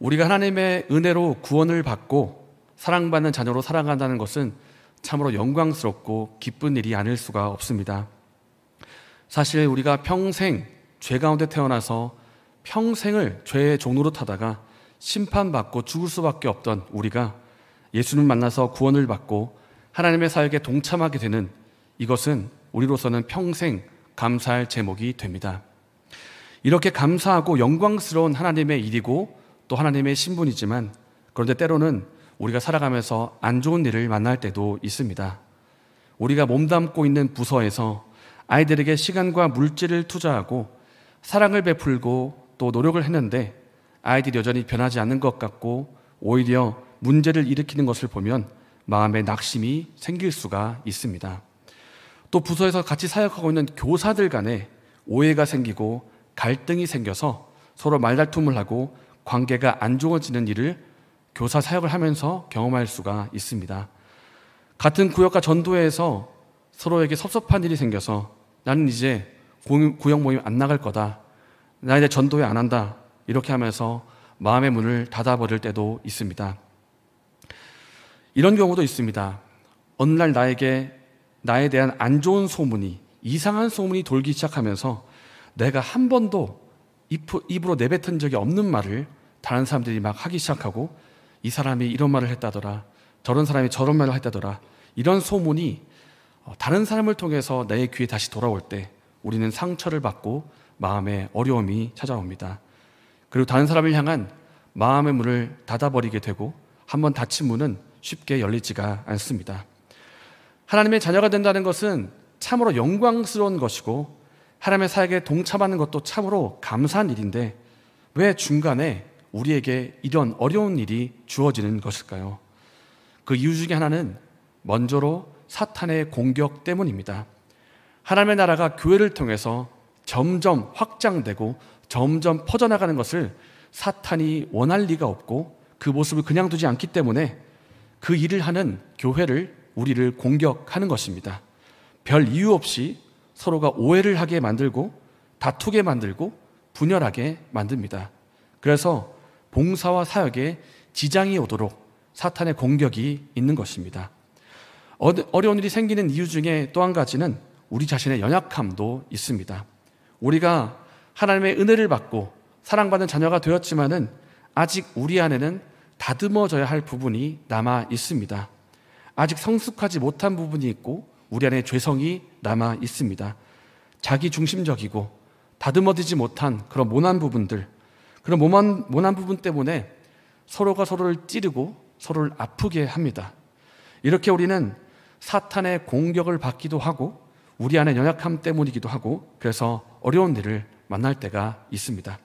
우리가 하나님의 은혜로 구원을 받고 사랑받는 자녀로 살아간다는 것은 참으로 영광스럽고 기쁜 일이 아닐 수가 없습니다. 사실 우리가 평생 죄 가운데 태어나서 평생을 죄의 종노릇 하다가 심판받고 죽을 수밖에 없던 우리가 예수님 만나서 구원을 받고 하나님의 사역에 동참하게 되는 이것은 우리로서는 평생 감사할 제목이 됩니다. 이렇게 감사하고 영광스러운 하나님의 일이고 또 하나님의 신분이지만, 그런데 때로는 우리가 살아가면서 안 좋은 일을 만날 때도 있습니다. 우리가 몸담고 있는 부서에서 아이들에게 시간과 물질을 투자하고 사랑을 베풀고 또 노력을 했는데 아이들이 여전히 변하지 않는 것 같고 오히려 문제를 일으키는 것을 보면 마음에 낙심이 생길 수가 있습니다. 또 부서에서 같이 사역하고 있는 교사들 간에 오해가 생기고 갈등이 생겨서 서로 말다툼을 하고 관계가 안 좋아지는 일을 교사 사역을 하면서 경험할 수가 있습니다. 같은 구역과 전도회에서 서로에게 섭섭한 일이 생겨서 나는 이제 구역 모임 안 나갈 거다, 나 이제 전도회 안 한다, 이렇게 하면서 마음의 문을 닫아버릴 때도 있습니다. 이런 경우도 있습니다. 어느 날 나에 대한 안 좋은 소문이, 이상한 소문이 돌기 시작하면서 내가 한 번도 입으로 내뱉은 적이 없는 말을 다른 사람들이 막 하기 시작하고, 이 사람이 이런 말을 했다더라, 저런 사람이 저런 말을 했다더라, 이런 소문이 다른 사람을 통해서 내 귀에 다시 돌아올 때 우리는 상처를 받고 마음에 어려움이 찾아옵니다. 그리고 다른 사람을 향한 마음의 문을 닫아버리게 되고 한번 닫힌 문은 쉽게 열리지가 않습니다. 하나님의 자녀가 된다는 것은 참으로 영광스러운 것이고 하나님의 사역에 동참하는 것도 참으로 감사한 일인데, 왜 중간에 우리에게 이런 어려운 일이 주어지는 것일까요? 그 이유 중에 하나는 먼저로 사탄의 공격 때문입니다. 하나님의 나라가 교회를 통해서 점점 확장되고 점점 퍼져나가는 것을 사탄이 원할 리가 없고 그 모습을 그냥 두지 않기 때문에 그 일을 하는 교회를, 우리를 공격하는 것입니다. 별 이유 없이 서로가 오해를 하게 만들고 다투게 만들고 분열하게 만듭니다. 그래서 봉사와 사역에 지장이 오도록 사탄의 공격이 있는 것입니다. 어려운 일이 생기는 이유 중에 또 한 가지는 우리 자신의 연약함도 있습니다. 우리가 하나님의 은혜를 받고 사랑받는 자녀가 되었지만은 아직 우리 안에는 다듬어져야 할 부분이 남아 있습니다. 아직 성숙하지 못한 부분이 있고 우리 안에 죄성이 남아 있습니다. 자기 중심적이고 다듬어지지 못한 그런 모난 부분들, 그런 모난 부분 때문에 서로가 서로를 찌르고 서로를 아프게 합니다. 이렇게 우리는 사탄의 공격을 받기도 하고 우리 안의 연약함 때문이기도 하고, 그래서 어려운 일을 만날 때가 있습니다.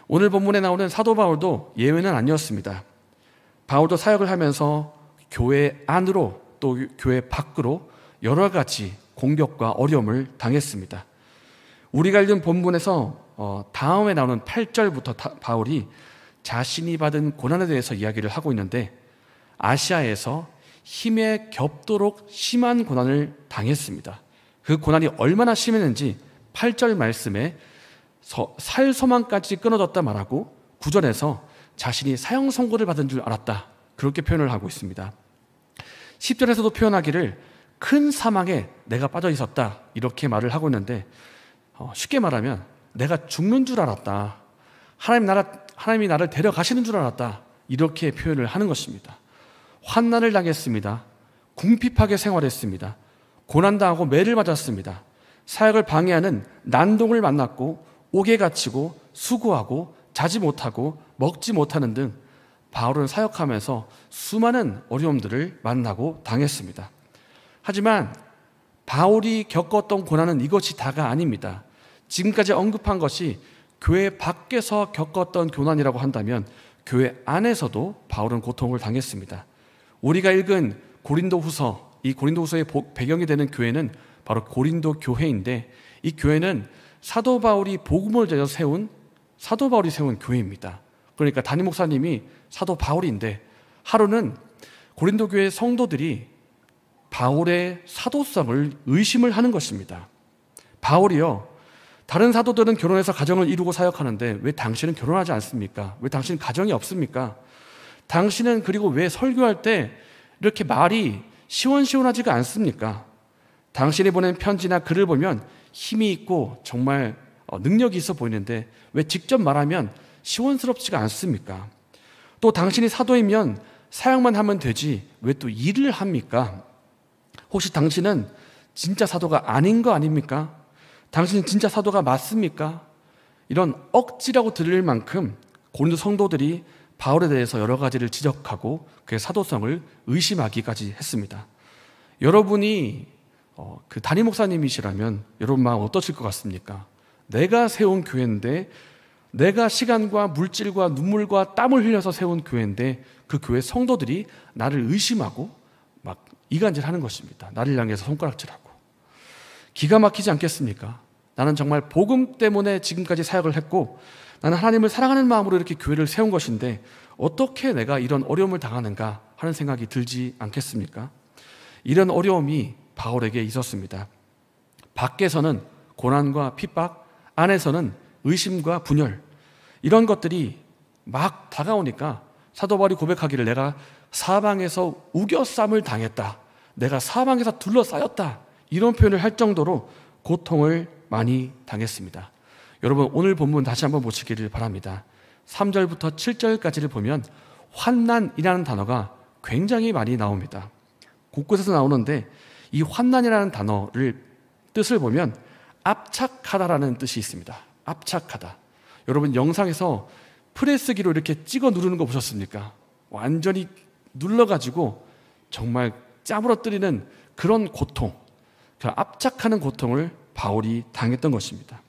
오늘 본문에 나오는 사도 바울도 예외는 아니었습니다. 바울도 사역을 하면서 교회 안으로 또 교회 밖으로 여러 가지 공격과 어려움을 당했습니다. 우리가 읽은 본문에서 다음에 나오는 8절부터 바울이 자신이 받은 고난에 대해서 이야기를 하고 있는데, 아시아에서 힘에 겹도록 심한 고난을 당했습니다. 그 고난이 얼마나 심했는지 8절 말씀에 살소망까지 끊어졌다 말하고 9절에서 자신이 사형 선고를 받은 줄 알았다, 그렇게 표현을 하고 있습니다. 10절에서도 표현하기를 큰 사망에 내가 빠져 있었다, 이렇게 말을 하고 있는데, 쉽게 말하면 내가 죽는 줄 알았다, 하나님이 나를 데려가시는 줄 알았다, 이렇게 표현을 하는 것입니다. 환난을 당했습니다. 궁핍하게 생활했습니다. 고난당하고 매를 맞았습니다. 사역을 방해하는 난동을 만났고 옥에 갇히고 수고하고 자지 못하고 먹지 못하는 등 바울은 사역하면서 수많은 어려움들을 만나고 당했습니다. 하지만 바울이 겪었던 고난은 이것이 다가 아닙니다. 지금까지 언급한 것이 교회 밖에서 겪었던 고난이라고 한다면 교회 안에서도 바울은 고통을 당했습니다. 우리가 읽은 고린도후서, 이 고린도후서의 배경이 되는 교회는 바로 고린도 교회인데, 이 교회는 사도 바울이 복음을 전해서 세운 사도 바울이 세운 교회입니다. 그러니까 담임 목사님이 사도 바울인데 하루는 고린도 교회 성도들이 바울의 사도성을 의심을 하는 것입니다. 바울이요, 다른 사도들은 결혼해서 가정을 이루고 사역하는데 왜 당신은 결혼하지 않습니까? 왜 당신은 가정이 없습니까? 당신은 그리고 왜 설교할 때 이렇게 말이 시원시원하지가 않습니까? 당신이 보낸 편지나 글을 보면 힘이 있고 정말 능력이 있어 보이는데 왜 직접 말하면 시원스럽지가 않습니까? 또 당신이 사도이면 사역만 하면 되지 왜 또 일을 합니까? 혹시 당신은 진짜 사도가 아닌 거 아닙니까? 당신은 진짜 사도가 맞습니까? 이런 억지라고 들릴 만큼 고린도 성도들이 바울에 대해서 여러 가지를 지적하고 그의 사도성을 의심하기까지 했습니다. 여러분이 그 담임 목사님이시라면 여러분 마음 어떠실 것 같습니까? 내가 세운 교회인데, 내가 시간과 물질과 눈물과 땀을 흘려서 세운 교회인데 그 교회 성도들이 나를 의심하고 막 이간질하는 것입니다. 나를 향해서 손가락질하고. 기가 막히지 않겠습니까? 나는 정말 복음 때문에 지금까지 사역을 했고 나는 하나님을 사랑하는 마음으로 이렇게 교회를 세운 것인데 어떻게 내가 이런 어려움을 당하는가 하는 생각이 들지 않겠습니까? 이런 어려움이 바울에게 있었습니다. 밖에서는 고난과 핍박, 안에서는 의심과 분열, 이런 것들이 막 다가오니까 사도 바울이 고백하기를 내가 사방에서 우겨쌈을 당했다, 내가 사방에서 둘러싸였다, 이런 표현을 할 정도로 고통을 많이 당했습니다. 여러분 오늘 본문 다시 한번 보시기를 바랍니다. 3절부터 7절까지를 보면 환난이라는 단어가 굉장히 많이 나옵니다. 곳곳에서 나오는데 이 환난이라는 단어를 뜻을 보면 압착하다라는 뜻이 있습니다. 압착하다. 여러분 영상에서 프레스기로 이렇게 찍어 누르는 거 보셨습니까? 완전히 눌러가지고 정말 짜부러뜨리는 그런 고통, 그 압착하는 고통을 바울이 당했던 것입니다.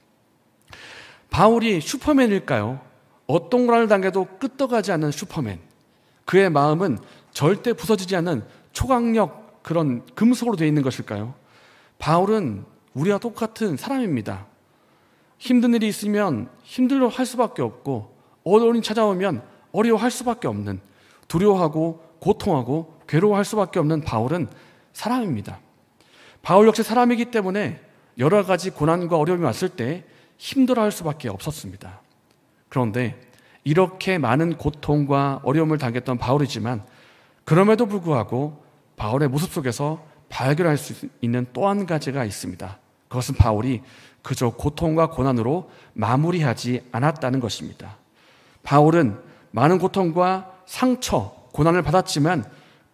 바울이 슈퍼맨일까요? 어떤 고난을 당해도 끄떡하지 않는 슈퍼맨. 그의 마음은 절대 부서지지 않는 초강력 그런 금속으로 되어 있는 것일까요? 바울은 우리와 똑같은 사람입니다. 힘든 일이 있으면 힘들어 할 수밖에 없고 어려움이 찾아오면 어려워할 수밖에 없는, 두려워하고 고통하고 괴로워할 수밖에 없는 바울은 사람입니다. 바울 역시 사람이기 때문에 여러 가지 고난과 어려움이 왔을 때 힘들어할 수밖에 없었습니다. 그런데 이렇게 많은 고통과 어려움을 당했던 바울이지만 그럼에도 불구하고 바울의 모습 속에서 발견할 수 있는 또 한 가지가 있습니다. 그것은 바울이 그저 고통과 고난으로 마무리하지 않았다는 것입니다. 바울은 많은 고통과 상처, 고난을 받았지만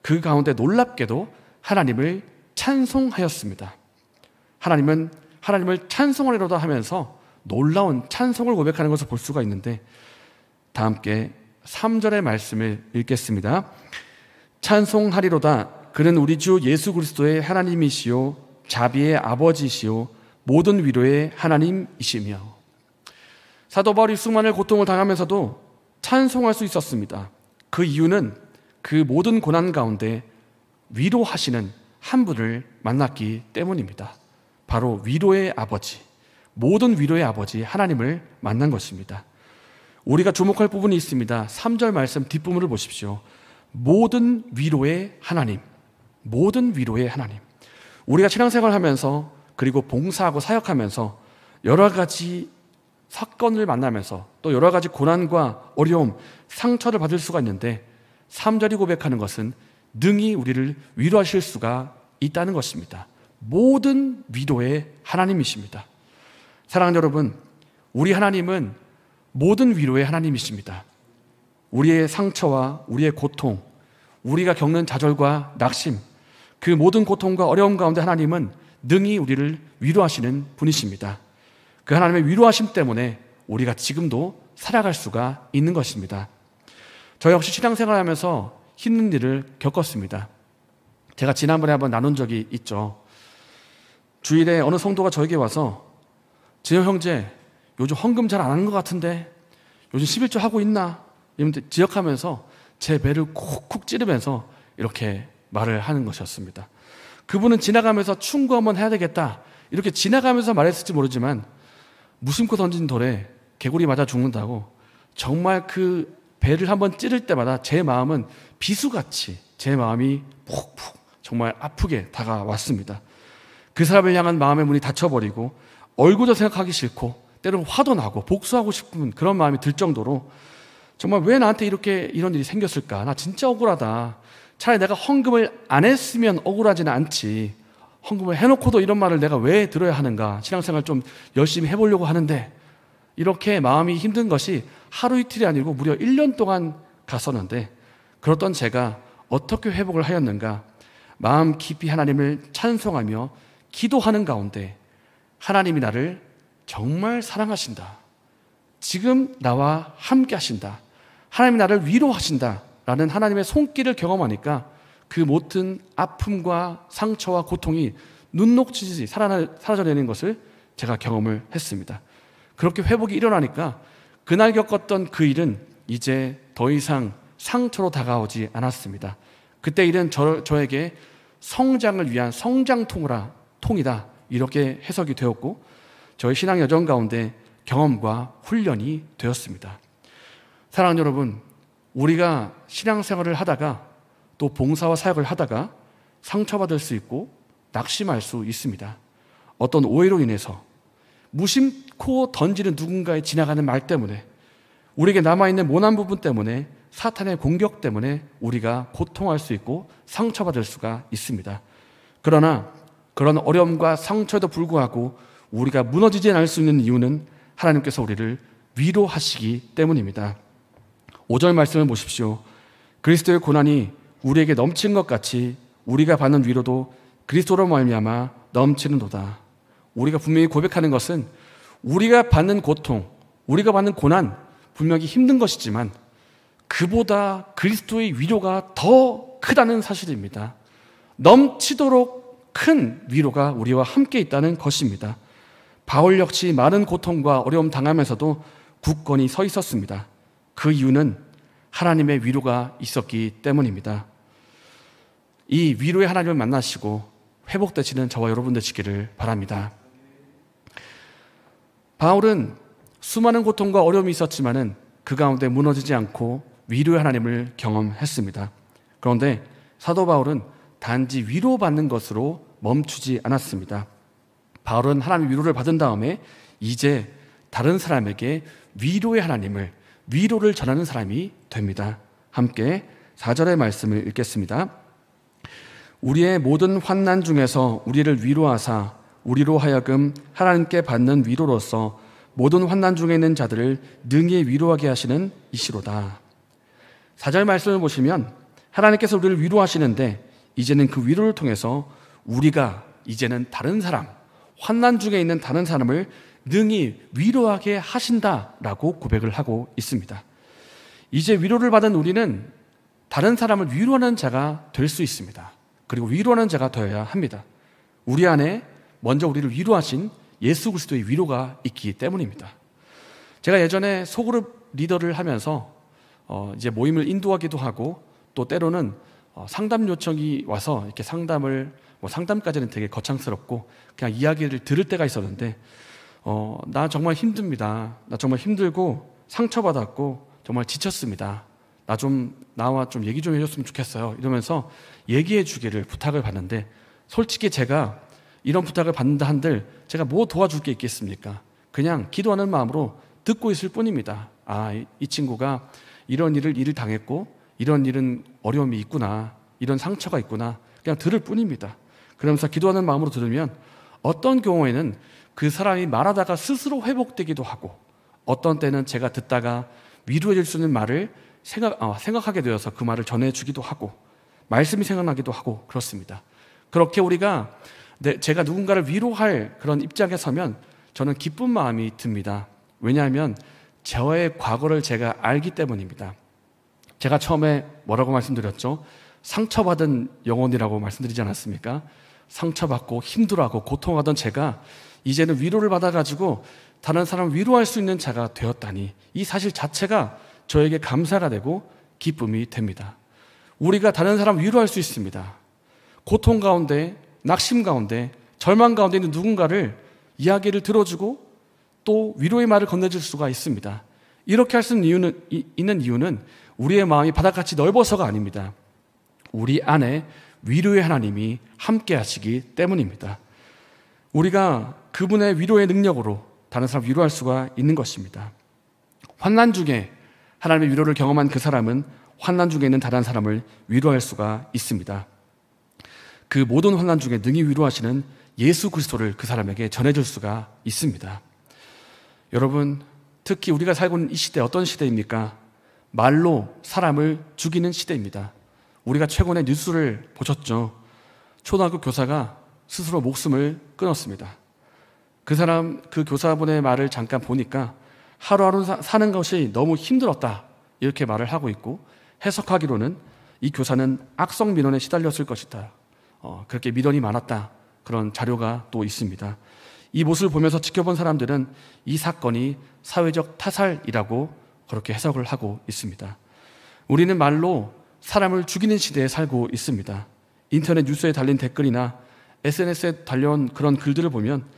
그 가운데 놀랍게도 하나님을 찬송하였습니다. 하나님을 찬송하리로다 하면서 놀라운 찬송을 고백하는 것을 볼 수가 있는데 다 함께 3절의 말씀을 읽겠습니다. 찬송하리로다. 그는 우리 주 예수 그리스도의 하나님이시요 자비의 아버지시요 모든 위로의 하나님이시며. 사도 바울이 수많은 고통을 당하면서도 찬송할 수 있었습니다. 그 이유는 그 모든 고난 가운데 위로하시는 한 분을 만났기 때문입니다. 바로 위로의 아버지, 모든 위로의 아버지 하나님을 만난 것입니다. 우리가 주목할 부분이 있습니다. 3절 말씀 뒷부분을 보십시오. 모든 위로의 하나님, 모든 위로의 하나님. 우리가 신앙생활을 하면서 그리고 봉사하고 사역하면서 여러 가지 사건을 만나면서 또 여러 가지 고난과 어려움, 상처를 받을 수가 있는데 3절이 고백하는 것은 능히 우리를 위로하실 수가 있다는 것입니다. 모든 위로의 하나님이십니다. 사랑하는 여러분, 우리 하나님은 모든 위로의 하나님이십니다. 우리의 상처와 우리의 고통, 우리가 겪는 좌절과 낙심, 그 모든 고통과 어려움 가운데 하나님은 능히 우리를 위로하시는 분이십니다. 그 하나님의 위로하심 때문에 우리가 지금도 살아갈 수가 있는 것입니다. 저 역시 신앙생활을 하면서 힘든 일을 겪었습니다. 제가 지난번에 한번 나눈 적이 있죠. 주일에 어느 성도가 저에게 와서 진영 형제, 요즘 헌금 잘 안 하는 것 같은데 요즘 11조 하고 있나? 이러면서 지적하면서 제 배를 콕콕 찌르면서 이렇게 말을 하는 것이었습니다. 그분은 지나가면서 충고 한번 해야 되겠다 이렇게 지나가면서 말했을지 모르지만 무심코 던진 돌에 개구리 맞아 죽는다고 정말 그 배를 한번 찌를 때마다 제 마음은 비수같이 제 마음이 푹푹 정말 아프게 다가왔습니다. 그 사람을 향한 마음의 문이 닫혀버리고 얼굴도 생각하기 싫고 때로는 화도 나고 복수하고 싶은 그런 마음이 들 정도로 정말 왜 나한테 이런 일이 생겼을까? 나 진짜 억울하다. 차라리 내가 헌금을 안 했으면 억울하지는 않지. 헌금을 해놓고도 이런 말을 내가 왜 들어야 하는가? 신앙생활 좀 열심히 해보려고 하는데 이렇게 마음이 힘든 것이 하루 이틀이 아니고 무려 1년 동안 갔었는데 그렇던 제가 어떻게 회복을 하였는가? 마음 깊이 하나님을 찬송하며 기도하는 가운데 하나님이 나를 정말 사랑하신다. 지금 나와 함께 하신다. 하나님이 나를 위로하신다. 라는 하나님의 손길을 경험하니까 그 모든 아픔과 상처와 고통이 눈 녹듯이 사라져내는 것을 제가 경험을 했습니다. 그렇게 회복이 일어나니까 그날 겪었던 그 일은 이제 더 이상 상처로 다가오지 않았습니다. 그때 일은 저에게 성장을 위한 성장통이다 이렇게 해석이 되었고 저의 신앙 여정 가운데 경험과 훈련이 되었습니다. 사랑하는 여러분, 우리가 신앙생활을 하다가 또 봉사와 사역을 하다가 상처받을 수 있고 낙심할 수 있습니다. 어떤 오해로 인해서 무심코 던지는 누군가의 지나가는 말 때문에 우리에게 남아있는 모난 부분 때문에 사탄의 공격 때문에 우리가 고통할 수 있고 상처받을 수가 있습니다. 그러나 그런 어려움과 상처에도 불구하고 우리가 무너지지 않을 수 있는 이유는 하나님께서 우리를 위로하시기 때문입니다. 5절 말씀을 보십시오. 그리스도의 고난이 우리에게 넘친 것 같이 우리가 받는 위로도 그리스도로 말미암아 넘치는도다. 우리가 분명히 고백하는 것은 우리가 받는 고통, 우리가 받는 고난 분명히 힘든 것이지만 그보다 그리스도의 위로가 더 크다는 사실입니다. 넘치도록 큰 위로가 우리와 함께 있다는 것입니다. 바울 역시 많은 고통과 어려움 당하면서도 굳건히 서 있었습니다. 그 이유는 하나님의 위로가 있었기 때문입니다. 이 위로의 하나님을 만나시고 회복되시는 저와 여러분 되시기를 바랍니다. 바울은 수많은 고통과 어려움이 있었지만은 그 가운데 무너지지 않고 위로의 하나님을 경험했습니다. 그런데 사도 바울은 단지 위로받는 것으로 멈추지 않았습니다. 바울은 하나님의 위로를 받은 다음에 이제 다른 사람에게 위로를 전하는 사람이 됩니다. 함께 4절의 말씀을 읽겠습니다. 우리의 모든 환난 중에서 우리를 위로하사 우리로 하여금 하나님께 받는 위로로서 모든 환난 중에 있는 자들을 능히 위로하게 하시는 이시로다. 4절 말씀을 보시면 하나님께서 우리를 위로하시는데 이제는 그 위로를 통해서 우리가 이제는 다른 사람, 환난 중에 있는 다른 사람을 능히 위로하게 하신다라고 고백을 하고 있습니다. 이제 위로를 받은 우리는 다른 사람을 위로하는 자가 될 수 있습니다. 그리고 위로하는 자가 되어야 합니다. 우리 안에 먼저 우리를 위로하신 예수 그리스도의 위로가 있기 때문입니다. 제가 예전에 소그룹 리더를 하면서 이제 모임을 인도하기도 하고 또 때로는 상담 요청이 와서 이렇게 상담까지는 되게 거창스럽고 그냥 이야기를 들을 때가 있었는데 나 정말 힘듭니다. 나 정말 힘들고 상처받았고 정말 지쳤습니다. 나와 좀 얘기 좀 해줬으면 좋겠어요. 이러면서 얘기해 주기를 부탁을 받는데 솔직히 제가 이런 부탁을 받는다 한들 제가 뭐 도와줄 게 있겠습니까? 그냥 기도하는 마음으로 듣고 있을 뿐입니다. 이 친구가 이런 일을 당했고 이런 일은 어려움이 있구나, 이런 상처가 있구나, 그냥 들을 뿐입니다. 그러면서 기도하는 마음으로 들으면 어떤 경우에는 그 사람이 말하다가 스스로 회복되기도 하고 어떤 때는 제가 듣다가 위로해 줄 수 있는 말을 생각하게 되어서 그 말을 전해주기도 하고 말씀이 생각나기도 하고 그렇습니다. 그렇게 우리가 제가 누군가를 위로할 그런 입장에 서면 저는 기쁜 마음이 듭니다. 왜냐하면 저의 과거를 제가 알기 때문입니다. 제가 처음에 뭐라고 말씀드렸죠? 상처받은 영혼이라고 말씀드리지 않았습니까? 상처받고 힘들어하고 고통하던 제가 이제는 위로를 받아가지고 다른 사람을 위로할 수 있는 자가 되었다니 이 사실 자체가 저에게 감사가 되고 기쁨이 됩니다. 우리가 다른 사람을 위로할 수 있습니다. 고통 가운데, 낙심 가운데, 절망 가운데 있는 누군가를 이야기를 들어주고 또 위로의 말을 건네줄 수가 있습니다. 이렇게 할 수 있는 이유는 우리의 마음이 바닥같이 넓어서가 아닙니다. 우리 안에 위로의 하나님이 함께 하시기 때문입니다. 우리가 그분의 위로의 능력으로 다른 사람을 위로할 수가 있는 것입니다. 환난 중에 하나님의 위로를 경험한 그 사람은 환난 중에 있는 다른 사람을 위로할 수가 있습니다. 그 모든 환난 중에 능히 위로하시는 예수 그리스도를 그 사람에게 전해줄 수가 있습니다. 여러분, 특히 우리가 살고 있는 이 시대 어떤 시대입니까? 말로 사람을 죽이는 시대입니다. 우리가 최근에 뉴스를 보셨죠? 초등학교 교사가 스스로 목숨을 끊었습니다. 그 교사분의 말을 잠깐 보니까 하루하루 사는 것이 너무 힘들었다, 이렇게 말을 하고 있고, 해석하기로는 이 교사는 악성 민원에 시달렸을 것이다, 그렇게 민원이 많았다, 그런 자료가 또 있습니다. 이 모습을 보면서 지켜본 사람들은 이 사건이 사회적 타살이라고 그렇게 해석을 하고 있습니다. 우리는 말로 사람을 죽이는 시대에 살고 있습니다. 인터넷 뉴스에 달린 댓글이나 SNS에 달려온 그런 글들을 보면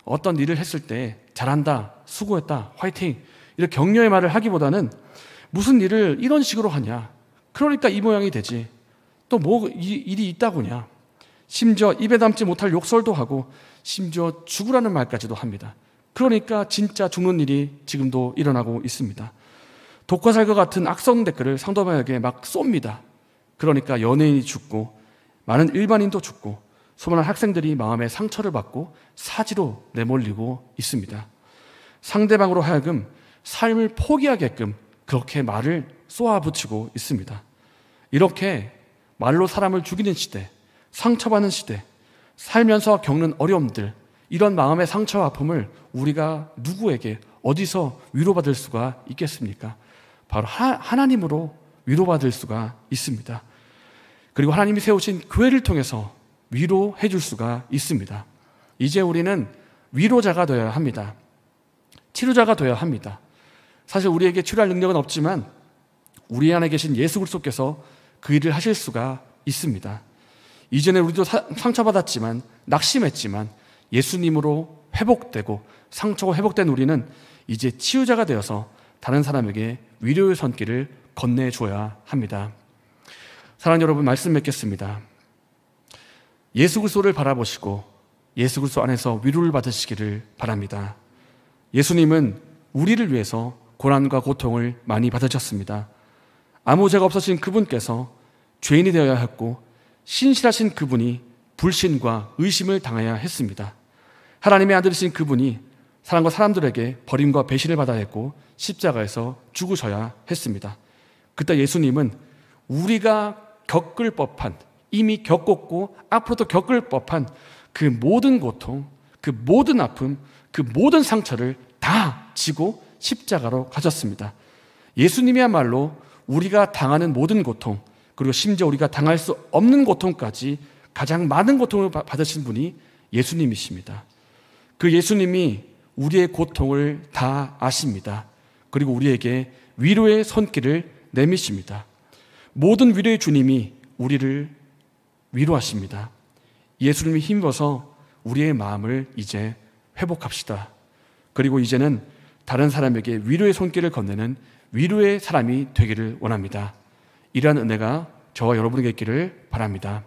어떤 일을 했을 때 잘한다, 수고했다, 화이팅, 이렇게 격려의 말을 하기보다는 무슨 일을 이런 식으로 하냐, 그러니까 이 모양이 되지, 또 뭐 일이 있다고냐, 심지어 입에 담지 못할 욕설도 하고 심지어 죽으라는 말까지도 합니다. 그러니까 진짜 죽는 일이 지금도 일어나고 있습니다. 독화살과 같은 악성 댓글을 상대방에게 막 쏩니다. 그러니까 연예인이 죽고 많은 일반인도 죽고 수많은 학생들이 마음의 상처를 받고 사지로 내몰리고 있습니다. 상대방으로 하여금 삶을 포기하게끔 그렇게 말을 쏘아붙이고 있습니다. 이렇게 말로 사람을 죽이는 시대, 상처받는 시대, 살면서 겪는 어려움들, 이런 마음의 상처와 아픔을 우리가 누구에게 어디서 위로받을 수가 있겠습니까? 바로 하나님으로 위로받을 수가 있습니다. 그리고 하나님이 세우신 교회를 통해서 위로해 줄 수가 있습니다. 이제 우리는 위로자가 되어야 합니다. 치료자가 되어야 합니다. 사실 우리에게 치료할 능력은 없지만 우리 안에 계신 예수 그리스도께서 그 일을 하실 수가 있습니다. 이전에 우리도 상처받았지만, 낙심했지만 예수님으로 회복되고 상처가 회복된 우리는 이제 치유자가 되어서 다른 사람에게 위로의 손길을 건네줘야 합니다. 사랑하는 여러분, 말씀 맺겠습니다. 예수 그리스도를 바라보시고 예수 그리스도 안에서 위로를 받으시기를 바랍니다. 예수님은 우리를 위해서 고난과 고통을 많이 받으셨습니다. 아무 죄가 없으신 그분께서 죄인이 되어야 했고, 신실하신 그분이 불신과 의심을 당해야 했습니다. 하나님의 아들이신 그분이 사람과 사람들에게 버림과 배신을 받아야 했고 십자가에서 죽으셔야 했습니다. 그때 예수님은 우리가 겪을 법한, 이미 겪었고 앞으로도 겪을 법한 그 모든 고통, 그 모든 아픔, 그 모든 상처를 다 지고 십자가로 가셨습니다. 예수님이야말로 우리가 당하는 모든 고통, 그리고 심지어 우리가 당할 수 없는 고통까지 가장 많은 고통을 받으신 분이 예수님이십니다. 그 예수님이 우리의 고통을 다 아십니다. 그리고 우리에게 위로의 손길을 내미십니다. 모든 위로의 주님이 우리를 위로하십니다. 예수님이 힘입어서 우리의 마음을 이제 회복합시다. 그리고 이제는 다른 사람에게 위로의 손길을 건네는 위로의 사람이 되기를 원합니다. 이러한 은혜가 저와 여러분에게 있기를 바랍니다.